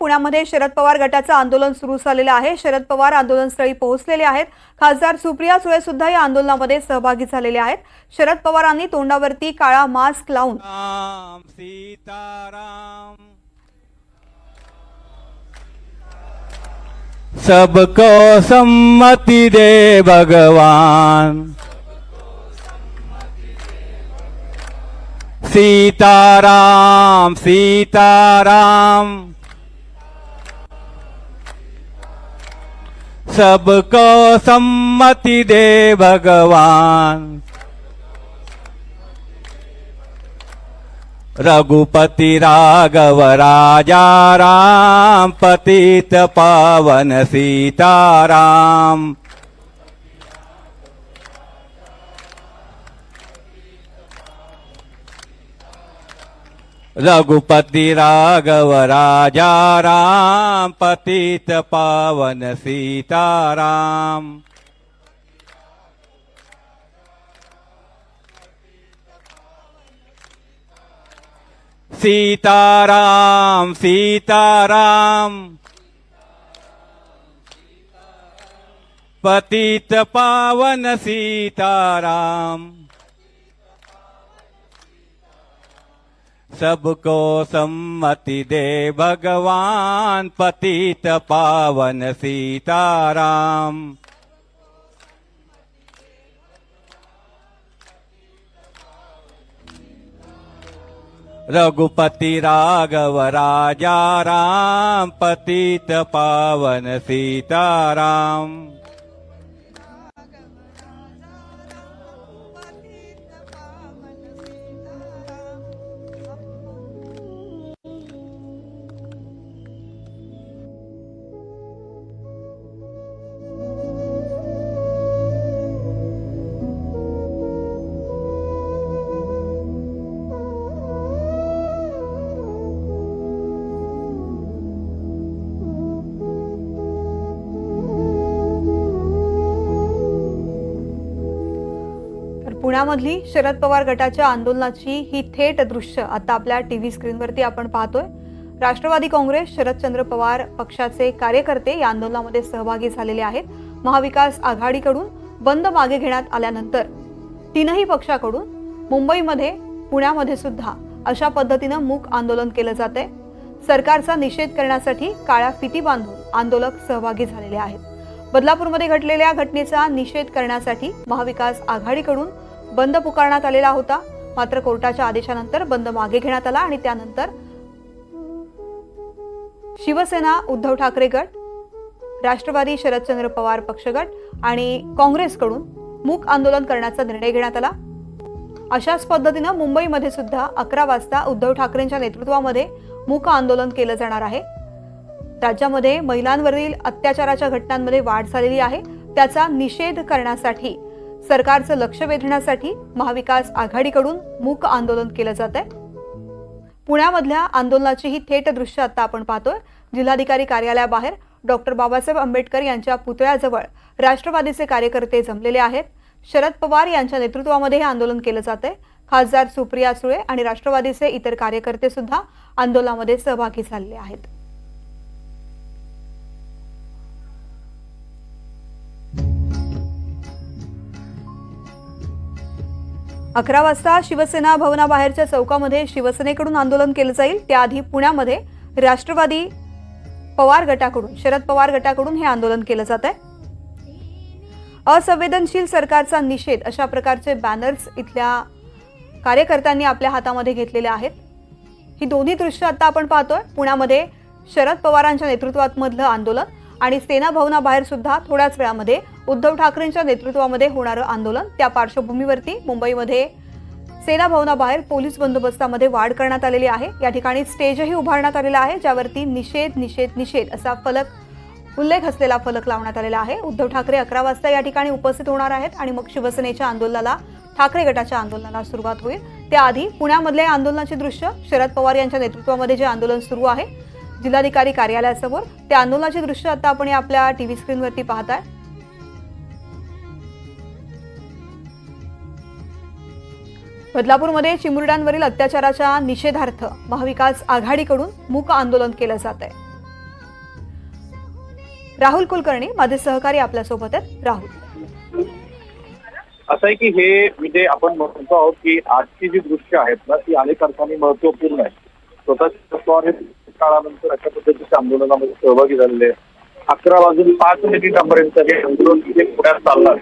पुण्यामध्ये शरद पवार गटाचं आंदोलन सुरू झालेलं आहे। शरद पवार आंदोलनस्थळी पोहोचलेले आहेत। खासदार सुप्रिया सुळे सुद्धा या आंदोलनामध्ये सहभागी झालेले आहेत। शरद पवारांनी तोंडावरती काळा मास्क लावून सीताराम सबको सम्मति दे भगवान, सीताराम सीताराम सबको सम्मति दे भगवान। रघुपति राघव राजा राम पतित पावन सीताराम। रघुपति राघव राजा राम पतित पावन सीताराम। सीताराम सीताराम पतित पावन सीताराम। सबको सम्मति दे भगवान पतित पावन सीताराम। रघुपति राघव राजा राम पतित पावन सीताराम। पुण्यामधली शरद पवार गटाच्या आंदोलनाची ही थेट दृश्य आता आपल्या टीव्ही स्क्रीनवरती आपण पाहतोय। राष्ट्रवादी काँग्रेस शरदचंद्र पवार पक्षाचे कार्यकर्ते या आंदोलनामध्ये सहभागी झालेले आहेत। महाविकास आघाडीकडून बंद मागे घेण्यात आल्यानंतर तीनही पक्षाकडून मुंबईमध्ये पुण्यामध्ये सुद्धा अशा पद्धतीने मूक आंदोलन केलं जाते। सरकारचा निषेध करण्यासाठी काळ्या फिती बांधून आंदोलक सहभागी झालेले आहेत। बदलापूरमध्ये घडलेल्या घटनेचा निषेध करण्यासाठी महाविकास आघाडीकडून बंद पुकारण्यात आलेला होता, मात्र कोर्टाच्या आदेशानंतर बंद मागे घेण्यात आला आणि त्यानंतर शिवसेना उद्धव ठाकरे गट, राष्ट्रवादी शरदचंद्र पवार पक्ष गट आणि काँग्रेसकडून मूक आंदोलन करण्याचा निर्णय घेण्यात आला। अशाच पद्धतीने मुंबईमध्ये सुद्धा 11 वाजता उद्धव ठाकरेंच्या नेतृत्वामध्ये मूक आंदोलन केलं जाणार आहे। राज्यामध्ये महिलांवरील अत्याचाराच्या घटनांमध्ये वाढ झालेली आहे, त्याचा निषेध करण्यासाठी सरकारचं लक्ष वेधण्यासाठी महाविकास आघाडीकडून मूक आंदोलन केलं जात आहे। पुण्यामधल्या आंदोलनाची ही थेट दृश्य आता आपण पाहतोय। जिल्हाधिकारी कार्यालयाबाहेर डॉक्टर बाबासाहेब आंबेडकर यांच्या पुतळ्याजवळ राष्ट्रवादीचे कार्यकर्ते जमलेले आहेत। शरद पवार यांच्या नेतृत्वामध्ये हे आंदोलन केलं जात आहे। खासदार सुप्रिया सुळे आणि राष्ट्रवादीचे इतर कार्यकर्ते सुद्धा आंदोलनामध्ये सहभागी झालेले आहेत। 11 वाजता शिवसेना भवनाबाहेरच्या चौकामध्ये शिवसेनेकडून आंदोलन केलं जाईल। त्याआधी पुण्यामध्ये राष्ट्रवादी पवार गटाकडून शरद पवार गटाकडून हे आंदोलन केलं जात आहे। असंवेदनशील सरकारचा निषेध अशा प्रकारचे बॅनर्स इथल्या कार्यकर्त्यांनी आपल्या हातामध्ये घेतलेले आहेत। ही दोन्ही दृश्य आता आपण पाहतोय। पुण्यामध्ये शरद पवारांच्या नेतृत्वात मधलं आंदोलन आणि सेना भवनाबाहेर सुद्धा थोड्याच वेळामध्ये उद्धव ठाकरेंच्या नेतृत्वामध्ये होणारं आंदोलन। त्या पार्श्वभूमीवरती मुंबईमध्ये सेना भवनाबाहेर पोलीस बंदोबस्तामध्ये वाढ करण्यात आलेली आहे। या ठिकाणी स्टेजही उभारण्यात आलेला आहे, ज्यावरती निषेध निषेध निषेध असा उल्लेख असलेला फलक लावण्यात आलेला आहे। उद्धव ठाकरे 11 वाजता या ठिकाणी उपस्थित होणार आहेत आणि मग शिवसेनेच्या आंदोलनाला, ठाकरे गटाच्या आंदोलनाला सुरुवात होईल। त्याआधी पुण्यामधले आंदोलनाचे दृश्य, शरद पवार यांच्या नेतृत्वामध्ये जे आंदोलन सुरू आहे जिल्हाधिकारी कार्यालयासमोर, त्या आंदोलनाचे दृश्य आता आपण आपल्या टीव्ही स्क्रीनवरती पाहताय। बदलापूरमध्ये चिमुरड्यांवरील अत्याचाराच्या निषेधार्थ महाविकास आघाडीकडून मूक आंदोलन केलं जात आहे। राहुल कुलकर्णी माझे सहकारी आपल्यासोबत आहेत. राहुल, असं आहे की हे म्हणजे आपण म्हणतो आहोत की आजची जी दृश्य आहेत ना ती अनेक अर्थाने महत्वपूर्ण आहे. स्वतः शरद पवार हे काळानंतर अशा पद्धतीच्या आंदोलनामध्ये सहभागी झालेले आहेत. 11 वाजून 5 मिनिटांपर्यंत हे आंदोलन तिथे पुण्यात चालणार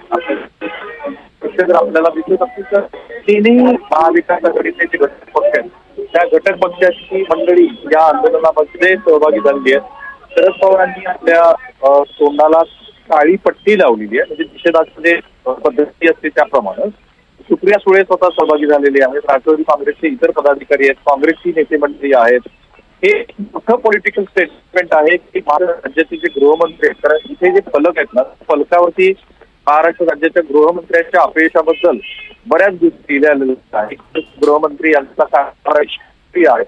जर आपल्याला दिसत असतील तर तिन्ही महाविकास आघाडीचे जे घटक पक्ष आहेत त्या घटक पक्षाची मंडळी या आंदोलनामध्ये सहभागी झालेली आहे. शरद पवारांनी आपल्या तोंडाला काळी पट्टी लावलेली आहे, म्हणजे निषेधाची जे पद्धती असते त्याप्रमाणे. सुप्रिया सुळे स्वतः सहभागी झालेले आहेत. राष्ट्रवादी काँग्रेसचे इतर पदाधिकारी आहेत, काँग्रेसची नेते मंडळी आहेत. हे मोठं पॉलिटिकल स्टेटमेंट आहे की महाराष्ट्र राज्याचे जे गृहमंत्री आहेत, कारण इथे जे फलक आहेत ना फलकावरती महाराष्ट्र राज्याच्या गृहमंत्र्यांच्या अपयशाबद्दल बऱ्याच गोष्टी लिहिलेल्या आहेत. गृहमंत्री यांचा कारभार आहे.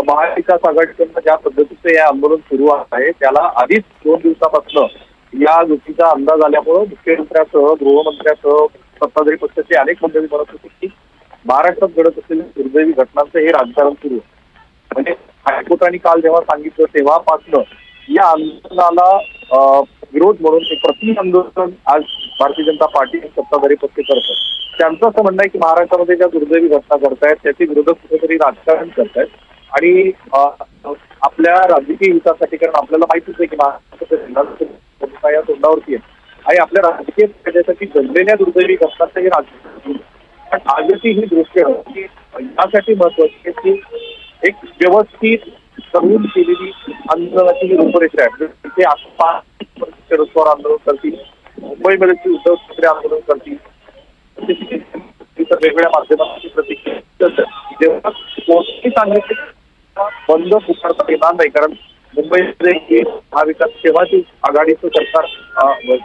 महाविकास आघाडीकडून ज्या पद्धतीचं हे आंदोलन सुरू आहे त्याला आधीच 2 दिवसापासून या गोष्टीचा अंदाज आल्यामुळं मुख्यमंत्र्यासह गृहमंत्र्यासह सत्ताधारी पक्षाचे अनेक मंडळी म्हणत होते की महाराष्ट्रात घडत असलेल्या दुर्दैवी घटनांचं हे राजकारण सुरू आहे. म्हणजे हायकोर्टाने काल जेव्हा सांगितलं तेव्हापासून या आंदोलनाला विरोध म्हणून एक प्रति आंदोलन आज भारतीय जनता पार्टी सत्ताधारी पक्ष करतात. त्यांचं असं म्हणणं आहे की महाराष्ट्रामध्ये ज्या दुर्दैवी घटना घडतायत त्याचे विरोधक कुठेतरी राजकारण करतायत आणि आपल्या राजकीय हितासाठी, कारण आपल्याला माहितीच आहे की महाराष्ट्र या तोंडावरती आहे आणि आपल्या राजकीय फायद्यासाठी घडलेल्या दुर्दैवी घटनांचं हे राजकारण. पण आजची ही दृश्य यासाठी महत्वाची आहे की एक व्यवस्थित करून केलेली आंदोलनाची ही रूपरेषा आहे. ते शरद पवार आंदोलन करतील, मुंबईमध्ये उद्धव ठाकरे आंदोलन करतील, इतर वेगवेगळ्या माध्यमांची प्रतिक्रिया जेव्हा कोणती सांगितले बंद पुकारता येणार नाही, कारण मुंबईमध्ये महाविकास सेवाची आघाडीचं सरकार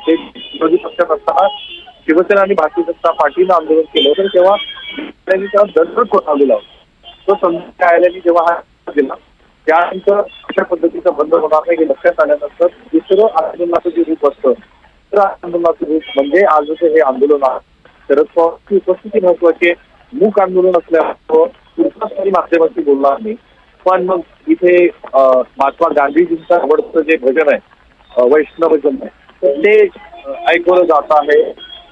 ते विरोधी पक्षात असताना शिवसेना आणि भारतीय जनता पार्टीनं आंदोलन केलं होतं तेव्हा त्यांनी त्याला दंड ठोठावलेला होता. तो संसदीय न्यायालयाने जेव्हा हा दिला त्यानंतर अशा पद्धतीचा बंद होणार नाही हे लक्षात आल्यानंतर दुसरं आंदोलनाचं जे रूप असतं तर आंदोलनाचं रूप म्हणजे आजचं हे आंदोलन आहे. शरद पवारची उपस्थिती महत्वाची आहे. मूक आंदोलन असल्यामुळं पुढच्या माध्यमांशी बोलणार नाही. पण मग इथे महात्मा गांधीजींचं आवडतं जे भजन आहे वैष्णव भजन आहे तर ते ऐकवलं जात आहे.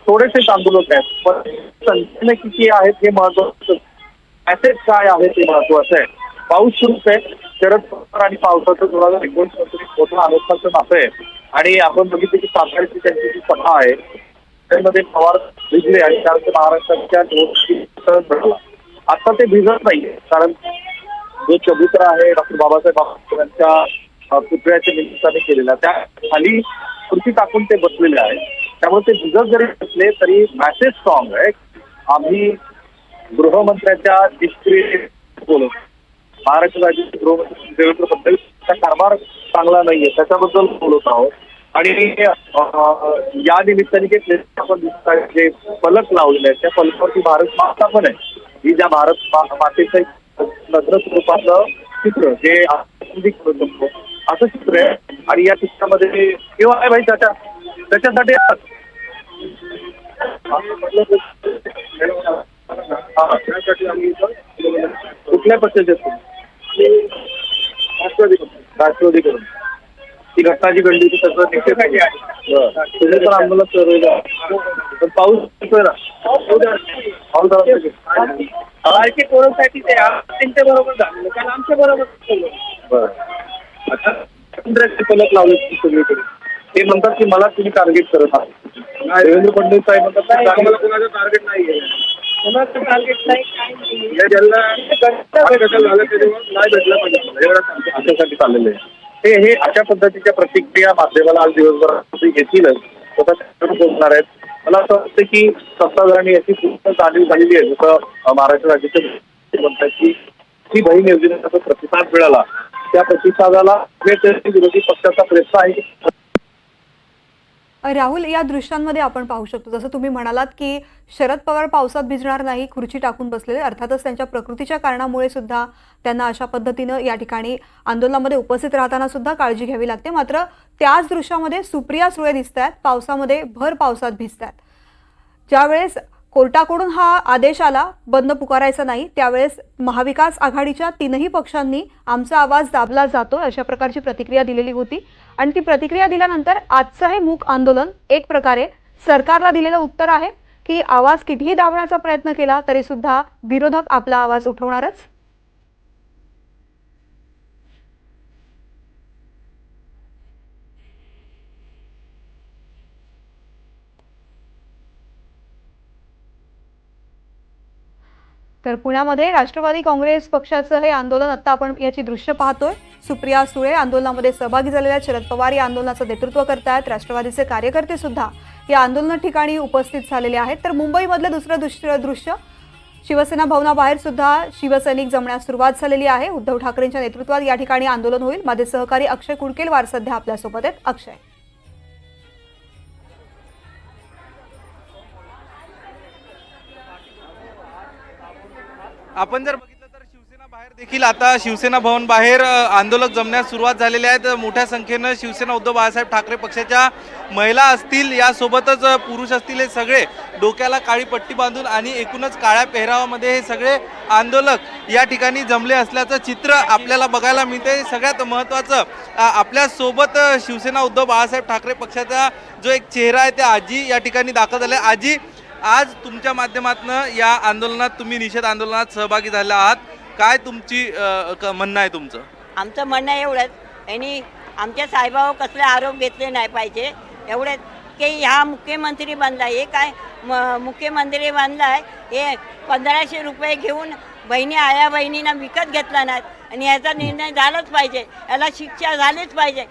थोडेसेच आंदोलन आहेत पण संख्येने किती आहेत हे महत्वाचं, मॅसेज काय आहे ते महत्वाचं आहे. पाऊस सुरूच आहे. शरद पवार आणि पावसाचं 2019 मध्ये मोठं अनोखाचं नातं आहे आणि आपण बघितलं की साताऱ्याची त्यांची जी सभा आहे त्यामध्ये पवार भिजले आणि त्यानंतर महाराष्ट्राच्या निवडणुकीत घडला. आता ते भिजत नाहीये कारण जो चबुतरा आहे डॉक्टर बाबासाहेब आंबेडकरांच्या पुतळ्याच्या निमित्ताने केलेला त्या खाली खुर्ची टाकून ते बसलेले आहे. त्यामुळे ते भिजत जरी बसले तरी मॅसेज स्ट्रॉंग आहे. आम्ही गृहमंत्र्याच्या निष्क्रिय बोलत महाराष्ट्र राज्याचे गृहमंत्री देवेंद्र फडणवीस कारभार चांगला नाहीये त्याच्याबद्दल बोलत आहोत आणि या निमित्ताने आपण जे फलक लावलेले आहेत त्या फलकावरती भारत माता पण आहे. ही ज्या भारत मातेचं नग्न स्वरूपातलं चित्र जे करू शकतो असं चित्र आहे आणि या चित्रामध्ये किंवा आहे भाई त्याच्यासाठी आम्ही कुठल्या पक्षाचे राष्ट्रवादी करून ती घटना जी घडली होती त्याचं निषेध तुम्ही पण आंदोलन ठरवलं पण पाऊस येतोय ना कोरोनासाठी ते त्यांच्या बरोबर झालेलं कारण आमच्या बरोबर अच्छा फलक लावले सगळीकडे. ते म्हणतात की मला तुम्ही टार्गेट करत आहात. देवेंद्र फडणवीस साहेब म्हणतात आम्हाला कोणाचं टार्गेट नाहीये, कोणाचं टार्गेट नाही ज्यांना झालं तेव्हा नाही भेटलं पाहिजे एवढं आमच्यासाठी चाललेलं आहे. हे अशा पद्धतीच्या प्रतिक्रिया माध्यमाला आज दिवसभर घेतीलच स्वतः पोहोचणार आहेत. मला असं वाटतं की सत्ताधाऱ्यांनी याची पूर्ण जाणीव झालेली आहे. जसं महाराष्ट्र राज्याचे म्हणतात की ही बहीण योजनेचा प्रतिसाद मिळाला त्या प्रतिसादाला विरोधी पक्षाचा प्रयत्न आहे. राहुल, या दृश्यांमध्ये आपण पाहू शकतो जसं तुम्ही म्हणालात की शरद पवार पावसात भिजणार नाही, खुर्ची टाकून बसलेले. अर्थातच त्यांच्या प्रकृतीच्या कारणामुळे सुद्धा त्यांना अशा पद्धतीनं या ठिकाणी आंदोलनामध्ये उपस्थित राहताना सुद्धा काळजी घ्यावी लागते. मात्र त्याच दृश्यामध्ये सुप्रिया सुळे दिसत आहेत पावसामध्ये, भर पावसात भिजत आहेत. ज्यावेळेस कोर्टाकडून हा आदेश आला बंद पुकारायचा नाही, त्यावेळेस महाविकास आघाडीच्या तीनही पक्षांनी आमचा आवाज दाबला जातो अशा प्रकारची प्रतिक्रिया दिलेली होती. आणि ती प्रतिक्रिया दिल्यानंतर आजचं हे मूक आंदोलन एक प्रकारे सरकारला दिलेलं उत्तर आहे की आवाज कितीही दाबण्याचा प्रयत्न केला तरी सुद्धा विरोधक आपला आवाज उठवणारच. तर पुण्यामध्ये राष्ट्रवादी काँग्रेस पक्षाचं हे आंदोलन आता आपण याची दृश्य पाहतोय. सुप्रिया सुळे आंदोलनामध्ये सहभागी झालेल्या, शरद पवार या आंदोलनाचं नेतृत्व करतायत. राष्ट्रवादीचे कार्यकर्ते सुद्धा या आंदोलन ठिकाणी उपस्थित झालेले आहेत. तर मुंबईमधलं दुसरं दृश्य शिवसेना भवनाबाहेर सुद्धा शिवसैनिक जमण्यास सुरुवात झालेली आहे. उद्धव ठाकरेंच्या नेतृत्वात या ठिकाणी आंदोलन होईल. माझे सहकारी अक्षय कुडकेलवार सध्या आपल्यासोबत आहेत. अक्षय, आपण जर बघितलं तर शिवसेना बाहेर देखील आता शिवसेना भवन बाहेर आंदोलक जमण्यास सुरुवात झालेली आहेत. मोठ्या संख्येनं शिवसेना उद्धव बाळासाहेब ठाकरे पक्षाच्या महिला असतील, यासोबतच पुरुष असतील, हे सगळे डोक्याला काळी पट्टी बांधून आणि एकूणच काळ्या पेहरावामध्ये हे सगळे आंदोलक या ठिकाणी जमले असल्याचं चित्र आपल्याला बघायला मिळते. सगळ्यात महत्त्वाचं, आपल्यासोबत शिवसेना उद्धव बाळासाहेब ठाकरे पक्षाचा जो एक चेहरा आहे, त्या आजी या ठिकाणी दाखल झाले. आजी, आज तुमच्या माध्यमातून या आंदोलनात, तुम्ही निषेध आंदोलनात सहभागी झाला आहात, काय तुमची म्हणणं आहे तुमचं? आमचं म्हणणं एवढंच, यांनी आमच्या साहेबावर कसले आरोप घेतले नाही पाहिजे. एवढंच की हा मुख्यमंत्री बनलाय, हे काय मुख्यमंत्री बनलाय, हे 1500 रुपये घेऊन बहिणी आया बहिणींना विकत घेतला नाही आणि याचा निर्णय झालाच पाहिजे, याला शिक्षा झालीच पाहिजे.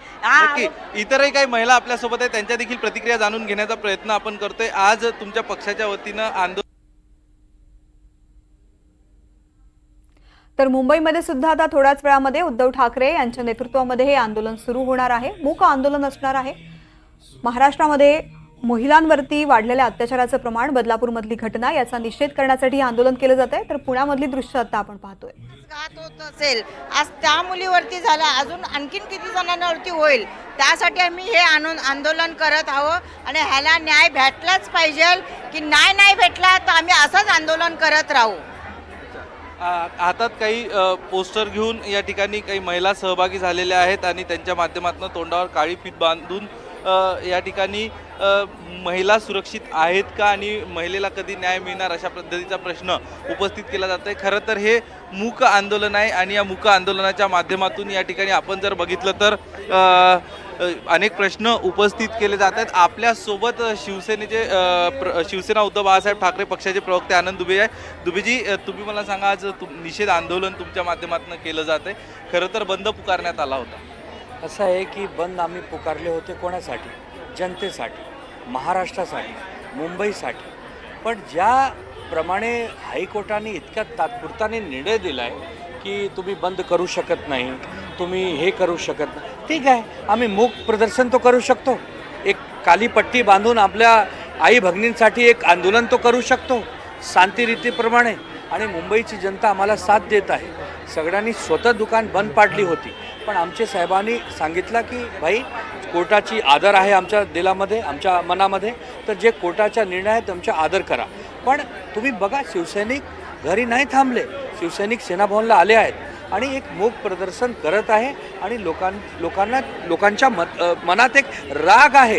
इतरही काही महिला आपल्यासोबत आहेत, त्यांच्या देखील प्रतिक्रिया जाणून घेण्याचा प्रयत्न आपण करतोय. आज तुमच्या पक्षाच्या वतीनं आंदोलन, तर मुंबईमध्ये सुद्धा आता थोड्याच वेळामध्ये उद्धव ठाकरे यांच्या नेतृत्वामध्ये हे आंदोलन सुरू होणार आहे. मूक आंदोलन असणार आहे. महाराष्ट्रामध्ये महिलांवरती वाढलेल्या अत्याचाराचं प्रमाण, बदलापूरमधली घटना, याचा निषेध करण्यासाठी हे आंदोलन केलं जात आहे. तर पुण्यामधली दृश्य आता आपण पाहतोय. घात होत असेल, आज त्या मुलीवरती झाला, अजून आणखीन किती जणांवरती होईल, त्यासाठी आम्ही हे आंदोलन करत आहोत. आणि ह्याला न्याय भेटलाच पाहिजे, की नाही भेटला तर आम्ही असंच आंदोलन करत राहू. हातात काही पोस्टर घेऊन या ठिकाणी काही महिला सहभागी झालेल्या आहेत आणि त्यांच्या माध्यमातून तोंडावर काळी फीत बांधून या ठिकाणी महिला सुरक्षित आहेत का आणि महिलेला कधी न्याय मिळणार, अशा पद्धतीचा प्रश्न उपस्थित केला जात आहे. खरं तर हे मूक आंदोलन आहे आणि या मूक आंदोलनाच्या माध्यमातून या ठिकाणी आपण जर बघितलं तर अनेक प्रश्न उपस्थित केले जात आहेत. आपल्यासोबत शिवसेनेचे शिवसेना उद्धव बाळासाहेब ठाकरे पक्षाचे प्रवक्ते आनंद दुबे आहे. दुबेजी, तुम्ही मला सांगा, आज निषेध आंदोलन तुमच्या माध्यमातून केलं जात आहे, खरं तर बंद पुकारण्यात आला होता. असं आहे की बंद आम्ही पुकारले होते कोणासाठी? जनतेसाठी, महाराष्ट्रासाठी, मुंबईसाठी. पण ज्याप्रमाणे हायकोर्टाने इतक्या तात्पुरताने निर्णय दिला आहे की तुम्ही बंद करू शकत नाही, तुम्ही हे करू शकत नाही, ठीक आहे, आम्ही मूक प्रदर्शन तो करू शकतो, एक काली पट्टी बांधून आपल्या आई भगिनींसाठी एक आंदोलन तो करू शकतो शांतिरीतीप्रमाणे. आणि मुंबईची जनता आम्हाला साथ देत आहे. सगळ्यांनी स्वतः दुकान बंद पाडली होती, पण आमचे साहेबांनी सांगितलं की भाई, कोर्टाची आदर आहे आमच्या दिलामध्ये, आमच्या मनामध्ये, तर जे कोर्टाचा निर्णय आहे तुमचा आदर करा. पण तुम्ही बघा, शिवसैनिक घरी नाही थांबले, शिवसैनिक सेनाभवनला आले आहेत आणि एक मूक प्रदर्शन करत आहे. आणि लोकांच्या मनात एक राग आहे.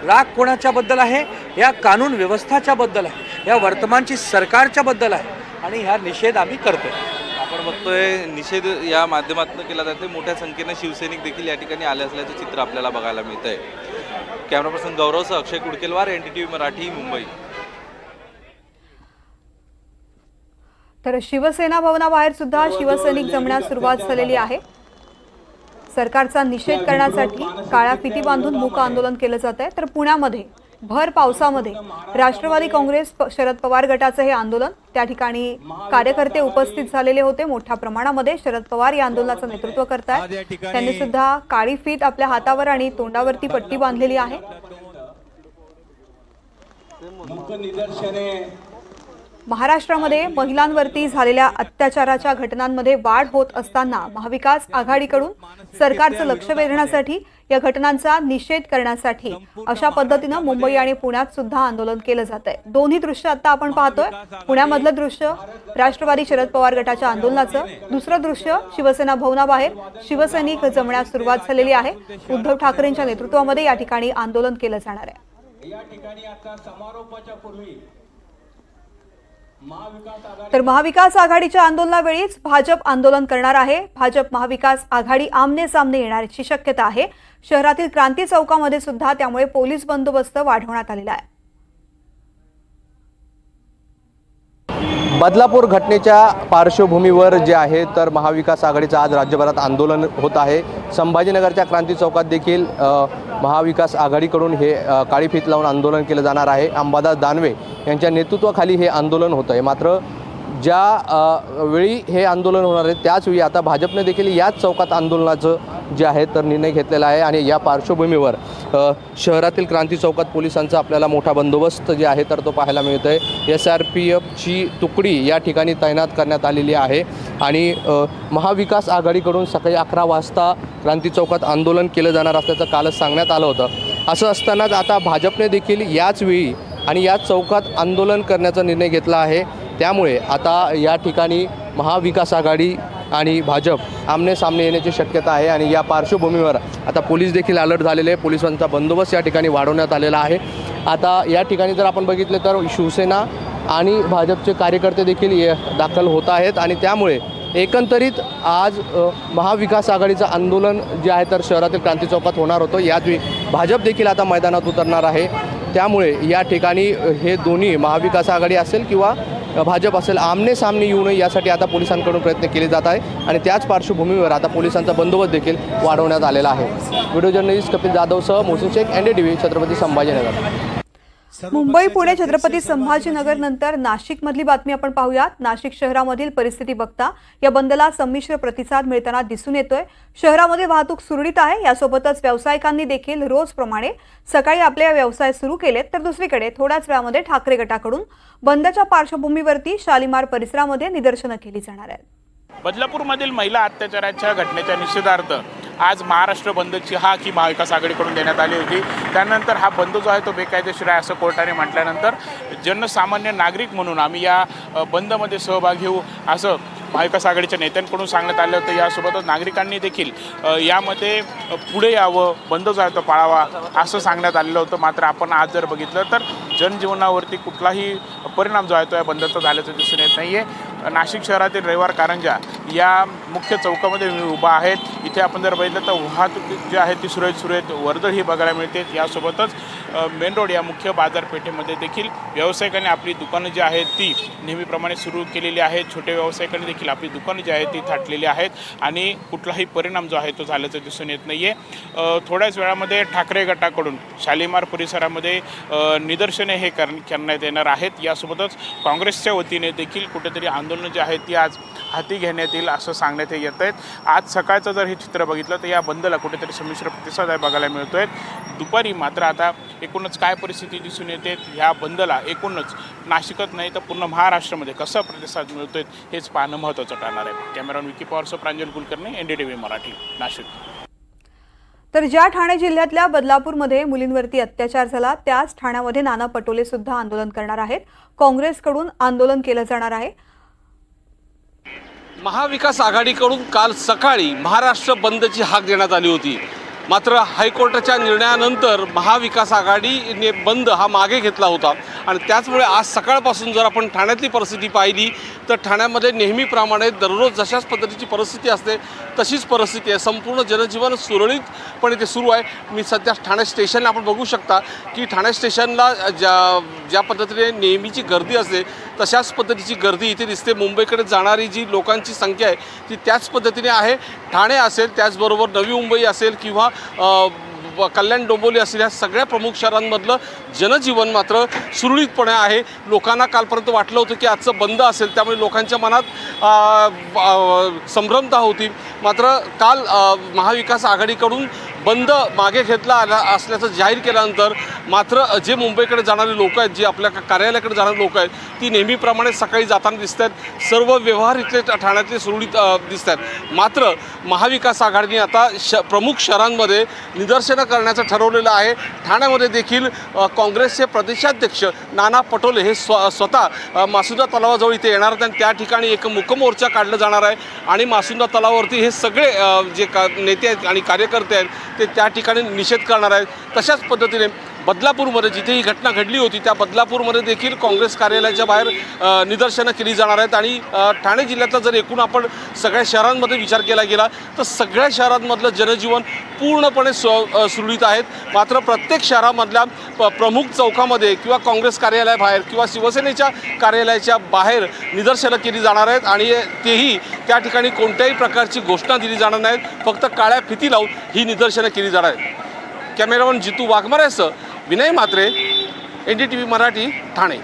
राग कोणाच्याबद्दल आहे? या कानून व्यवस्थाच्या बद्दल आहे, या वर्तमानची सरकारच्या बद्दल आहे. आणि ह्या निषेध आम्ही करतोय. आपण बघतोय निषेध या माध्यमातून केला जाते. मोठ्या संख्येने शिवसैनिक देखील या ठिकाणी आले असल्याचं चित्र आपल्याला बघायला मिळतंय. कॅमेरा पर्सन गौरवसह अक्षय कुडकेलवार, NDTV मराठी, मुंबई. तर शिवसेना भवनाबाहेर सुद्धा शिवसैनिक जमण्यास सुरुवात झालेली आहे. सरकारचा निषेध करण्यासाठी काळ्या फिती बांधून मूक आंदोलन केलं जात आहे. तर पुण्यामध्ये भर पावसामध्ये राष्ट्रवादी काँग्रेस शरद पवार गटाचं हे आंदोलन, त्या ठिकाणी कार्यकर्ते उपस्थित झालेले होते मोठ्या प्रमाणामध्ये. शरद पवार या आंदोलनाचं नेतृत्व करतायत. त्यांनी सुद्धा काळी फीत आपल्या हातावर आणि तोंडावरती पट्टी बांधलेली आहे. महाराष्ट्रामध्ये महिलांवरती झालेल्या अत्याचाराच्या घटनांमध्ये वाढ होत असताना महाविकास आघाडीकडून सरकारचं लक्ष वेधण्यासाठी या घटनांचा निषेध करण्यासाठी अशा पद्धतीनं मुंबई आणि पुण्यात सुद्धा आंदोलन केलं जात आहे। दोन्ही दृश्य आता आपण पाहतोय। पुण्यामधलं दृश्य राष्ट्रवादी शरद पवार गटाच्या आंदोलनाचं, दुसरं दृश्य शिवसेना भवनाबाहेर शिवसैनिक जमण्यास सुरुवात झालेली आहे। उद्धव ठाकरेंच्या नेतृत्वामध्ये या ठिकाणी आंदोलन केलं जाणार आहे। या ठिकाणी आता समारोपाच्या पूर्वी तर महाविकास आघाडीच्या आंदोलनावेळीच भाजप आंदोलन करणार आहे। भाजप महाविकास आघाडी आमने सामने येण्याची शक्यता आहे। शहरातील क्रांती चौकामध्ये सुद्धा त्यामुळे पोलीस बंदोबस्त वाढवण्यात आलेला आहे। बदलापूर घटनेच्या पार्श्वभूमीवर जे आहे तर महाविकास आघाडीचं आज राज्यभरात आंदोलन होत आहे। संभाजीनगरच्या क्रांती चौकात देखील महाविकास आघाडीकडून हे काळी फीत लावून आंदोलन केलं जाणार आहे। अंबादास दानवे यांच्या नेतृत्वाखाली हे आंदोलन होत आहे। मात्र ज्या वेळी हे आंदोलन होणार आहे त्याचवेळी आता भाजपने देखील याच चौकात आंदोलनाचं जे आहे तर निर्णय घेतलेला आहे आणि या पार्श्वभूमीवर शहरातील क्रांती चौकात पोलिसांचा आपल्याला मोठा बंदोबस्त जे आहे तर तो पाहायला मिळतो आहे। SRPFची तुकडी या ठिकाणी तैनात करण्यात आलेली आहे आणि महाविकास आघाडीकडून सकाळी 11 वाजता क्रांती चौकात आंदोलन केलं जाणार असल्याचं कालच सांगण्यात आलं होतं। असं असतानाच आता भाजपने देखील याच वेळी आणि याच चौकात आंदोलन करण्याचा निर्णय घेतला आहे। त्यामुळे आता या ठिकाणी महाविकास आघाडी आणि भाजप आमने सामने येण्याची शक्यता आहे आणि या पार्श्वभूमीवर आता पोलीस देखील अलर्ट झालेले आहे। पोलिसांचा बंदोबस्त या ठिकाणी वाढवण्यात आलेला आहे। आता या ठिकाणी जर आपण बघितलं तर शिवसेना आणि भाजपचे कार्यकर्ते देखील दाखल होत आहेत आणि त्यामुळे एकंदरीत आज महाविकास आघाडीचं आंदोलन जे आहे तर शहरातील क्रांती चौकात होणार होतं। याचवेळी भाजप देखील आता मैदानात उतरणार आहे। त्यामुळे या ठिकाणी हे दोन्ही महाविकास आघाडी असेल किंवा भाजप असेल आमने सामने येऊ नये यासाठी आता पोलिसांकडून प्रयत्न केले जात आहे आणि त्याच पार्श्वभूमीवर आता पोलिसांचा बंदोबस्त देखील वाढवण्यात आलेला आहे। व्हिडिओ जर्नलिस्ट कपिल जाधवसह मोहसिन शेख, NDTV, छत्रपती संभाजीनगर। मुंबई पुणे छत्रपती संभाजीनगर नंतर नाशिक मधली बातमी आपण पाहूयात। नाशिक शहरामधील परिस्थिती बघता या बंदला संमिश्र प्रतिसाद मिळताना दिसून येतोय। शहरामध्ये वाहतूक सुरळीत आहे। यासोबतच व्यावसायिकांनी देखील रोजप्रमाणे सकाळी आपले व्यवसाय सुरू केलेत, तर दुसरीकडे थोड्याच वेळामध्ये ठाकरे गटाकडून बंदच्या पार्श्वभूमीवरती शालिमार परिसरामध्ये निदर्शनं केली जाणार आहेत। बदलापूरमधील महिला अत्याचाराच्या घटनेच्या निषेधार्थ आज महाराष्ट्र बंदची हाक ही महाविकास आघाडीकडून देण्यात आली होती। त्यानंतर हा बंद जो आहे तो बेकायदेशीर आहे असं कोर्टाने म्हटल्यानंतर जनसामान्य नागरिक म्हणून आम्ही या बंदमध्ये सहभाग घेऊ असं महाविकास आघाडीच्या नेत्यांकडून सांगण्यात आलं होतं। यासोबतच नागरिकांनी देखील यामध्ये पुढे यावं, बंद जो आहे तो पाळावा असं सांगण्यात आलेलं होतं। मात्र आपण आज जर बघितलं तर जनजीवनावरती कुठलाही परिणाम जो आहे तो या बंदचा झाल्याचं दिसून येत नाही आहे। नाशिक शहरातील रविवार कारंजा या मुख्य चौकामध्ये मी उभा आहेत। इथे आपण जर बघितलं तर वाहतूक जी आहे ती सुरळीत वर्दळ ही बघायला मिळते। यासोबतच मेन रोड या मुख्य बाजारपेठेमध्ये देखील व्यावसायिकांनी आपली दुकानं जी आहेत ती नेहमीप्रमाणे सुरू केलेली आहेत। छोटे व्यावसायिकांनी देखील आपली दुकानं जी आहेत ती थाटलेली आहेत आणि कुठलाही परिणाम जो आहे तो झाल्याचं दिसून येत नाही आहे। थोड्याच वेळामध्ये ठाकरे गटाकडून शालिमार परिसरामध्ये निदर्शने हे करण्यात येणार आहेत। यासोबतच काँग्रेसच्या वतीने देखील कुठेतरी आंदोलनं जी आहेत ती आज हाती घेण्यात येईल असं सांगण्यात येत आहेत। आज सकाळचं जर हे चित्र बघितलं तर या बंदला कुठेतरी संमिश्र प्रतिसाद आहे बघायला मिळतोय। दुपारी मात्र आता एकूणच काय परिस्थिती दिसून येते ह्या बंदला एकूणच नाशिकच नाही तर पूर्ण महाराष्ट्रामध्ये कसा प्रतिसाद मिळतोय हेच पाहणं महत्त्वाचं ठरणार आहे। कॅमेरामॅन विकी पॉवरसह प्रांजल कुलकर्णी, NDTV मराठी, नाशिक। तर ज्या ठाणे जिल्ह्यातल्या बदलापूरमध्ये मुलींवरती अत्याचार झाला त्याच ठाण्यामध्ये नाना पटोले सुद्धा आंदोलन करणार आहेत। काँग्रेसकडून आंदोलन केलं जाणार आहे। महाविकास आघाडीकडून काल सकाळी महाराष्ट्र बंदची हाक देण्यात आली होती। मात्र हायकोर्टाच्या निर्णयानंतर महाविकास आघाडीने बंद हा मागे घेतला होता आणि त्याचमुळे आज सकाळपासून जर आपण ठाण्यातली परिस्थिती पाहिली तर ठाण्यामध्ये नेहमीप्रमाणे दररोज जशाच पद्धतीची परिस्थिती असते तशीच परिस्थिती आहे। संपूर्ण जनजीवन सुरळीतपणे ते सुरू आहे। मी सध्या ठाणे स्टेशनला आपण बघू शकता की ठाणे स्टेशनला ज्या पद्धतीने नेहमीची गर्दी असते तशाच पद्धतीची गर्दी इथे दिसते। मुंबईकडे जाणारी जी लोकांची संख्या आहे ती त्याच पद्धतीने आहे। ठाणे असेल, त्याचबरोबर नवी मुंबई असेल किंवा कल्याण डोंबिवली असलेल्या ह्या सगळ्या प्रमुख शहरांमधलं जनजीवन मात्र सुरळीतपणे आहे. लोकांना कालपर्यंत वाटलं होतं की आजचं बंद असेल, त्यामुळे लोकांच्या मनात संभ्रमता होती. मात्र काल महाविकास आघाडीकडून बंद मागे घेतला आला असल्याचं जाहीर केल्यानंतर मात्र जे मुंबईकडे जाणारे लोक आहेत, जे आपल्या कार्यालयाकडे जाणारे लोक आहेत, ती नेहमीप्रमाणे सकाळी जाताना दिसत आहेत. सर्व व्यवहार इथले ठाण्यातले सुरळीत दिसत आहेत. मात्र महाविकास आघाडीने आता प्रमुख शहरांमध्ये निदर्शनं करण्याचं ठरवलेलं आहे. ठाण्यामध्ये देखील काँग्रेसचे प्रदेशाध्यक्ष नाना पटोले हे स्वतः मासुदा तलावाजवळ इथे येणार आहेत आणि त्या ठिकाणी एक मूकमोर्चा काढला जाणार आहे आणि मासुदा तलावावरती हे सगळे जे नेते आहेत आणि कार्यकर्ते आहेत ते त्या ठिकाणी निषेध करणार आहेत. तशाच पद्धतीने बदलापूरमध्ये जिथे ही घटना घडली होती त्या बदलापूरमध्ये देखील काँग्रेस कार्यालयाच्या बाहेर निदर्शनं केली जाणार आहेत. आणि ठाणे जिल्ह्यातला जर एकूण आपण सगळ्या शहरांमध्ये विचार केला गेला तर सगळ्या शहरांमधलं जनजीवन पूर्णपणे सुरळीत आहेत. मात्र प्रत्येक शहरामधल्या प्रमुख चौकामध्ये किंवा काँग्रेस कार्यालयाबाहेर किंवा शिवसेनेच्या कार्यालयाच्या बाहेर निदर्शनं केली जाणार आहेत आणि तेही त्या ठिकाणी कोणत्याही प्रकारची घोषणा दिली जाणार नाहीत. फक्त काळ्या फिती लावून ही निदर्शनं केली जाणार आहेत. कॅमेरामन जितू वाघमारेसह विनय म्हात्रे, NDTV मराठी, ठाणे.